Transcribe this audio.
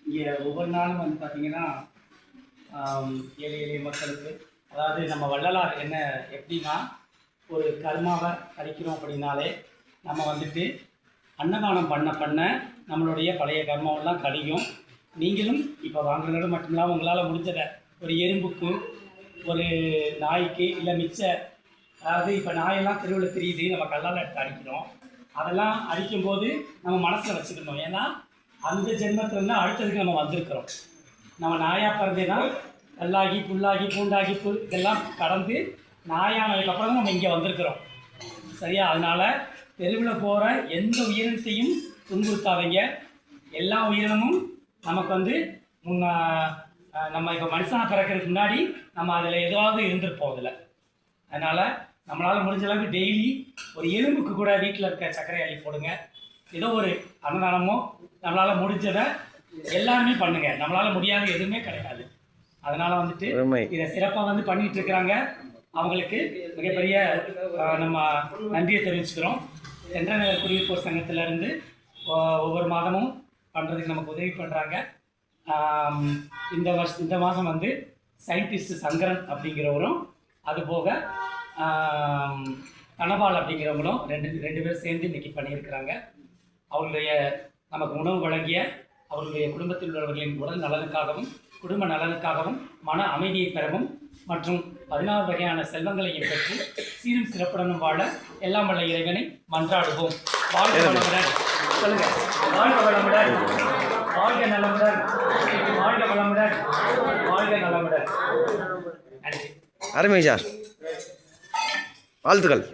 இங்கே ஒவ்வொரு நாளும் வந்து பார்த்திங்கன்னா ஏழை எளிய மக்களுக்கு, அதாவது நம்ம வள்ளலார் என்ன எப்படின்னா, ஒரு கர்மாவை அழிக்கிறோம் அப்படின்னாலே நம்ம வந்துட்டு அன்னதானம் பண்ண பண்ண நம்மளுடைய பழைய கர்மாவெல்லாம் கழியும். நீங்களும் இப்போ வாங்குறதோடு மட்டும் இல்லாமல் உங்களால் முடிஞ்சதை ஒரு எறும்புக்கு, ஒரு நாய்க்கு, இல்லை மிச்ச, அதாவது இப்போ நாயெல்லாம் தெருவில் தெரியுது, நம்ம கல்லால் எடுத்து அடிக்கிறோம். அதெல்லாம் அடிக்கும்போது நம்ம மனசில் வச்சுக்கணும். ஏன்னா அந்த ஜென்மத்திலேருந்து அடுத்ததுக்கு நம்ம வந்திருக்கிறோம். நம்ம நாயாக பிறந்தே தான் கல்லாகி புல்லாகி பூண்டாகி இதெல்லாம் கடந்து நாயானதுக்கப்புறம் தான் நம்ம இங்கே வந்திருக்கிறோம். சரியா? அதனால் தெருவில் போகிற எந்த உயிரினத்தையும் துன்புறுத்தாதீங்க. எல்லா உயிரினமும் நமக்கு வந்து நம்ம இப்போ மனுஷனாக பிறக்கிறதுக்கு முன்னாடி நம்ம அதில் ஏதாவது இருந்திருப்போம் அதில். அதனால் நம்மளால் முடிஞ்ச அளவுக்கு டெய்லி ஒரு எலும்புக்கு கூட வீட்டில் இருக்க சர்க்கரை அள்ளி போடுங்க. ஏதோ ஒரு அன்னதானமோ நம்மளால் முடிஞ்சதை எல்லாருமே பண்ணுங்கள். நம்மளால் முடியாத எதுவுமே கிடையாது. அதனால் வந்துட்டு இதை சிறப்பாக வந்து பண்ணிகிட்டு இருக்கிறாங்க. அவங்களுக்கு மிகப்பெரிய நம்ம நன்றியை தெரிவிச்சுக்கிறோம். சென்றநகர் குடியிருப்போர் சங்கத்திலேருந்து ஒவ்வொரு மாதமும் பண்ணுறதுக்கு நமக்கு உதவி பண்ணுறாங்க. இந்த மாதம் வந்து சயின்டிஸ்ட் சங்கரன் அப்படிங்கிறவரும், அதுபோக கனபால் அப்படிங்கிறவங்களும் ரெண்டு பேர் சேர்ந்து இன்றைக்கி பண்ணியிருக்கிறாங்க. அவருடைய நமக்கு உணவு வழங்கிய அவருடைய குடும்பத்தில் உள்ளவர்களின் உடல் நலனுக்காகவும் குடும்ப நலனுக்காகவும் மன அமைதியை பெறவும் மற்றும் 16 வகையான செல்வங்களையும் பெற்று சீரும் சிறப்புடனும் வாழ எல்லாம் வல்ல இறைவனை மன்றாடுவோம். வாழ்க வளமுடன். சொல்லுங்க. வாழ்க வளமுடன், வாழ்க நலமுடன், வாழ்க வளமுடன், வாழ்க நலமுடன். நன்றி. அருமை சார், வாழ்த்துக்கள்.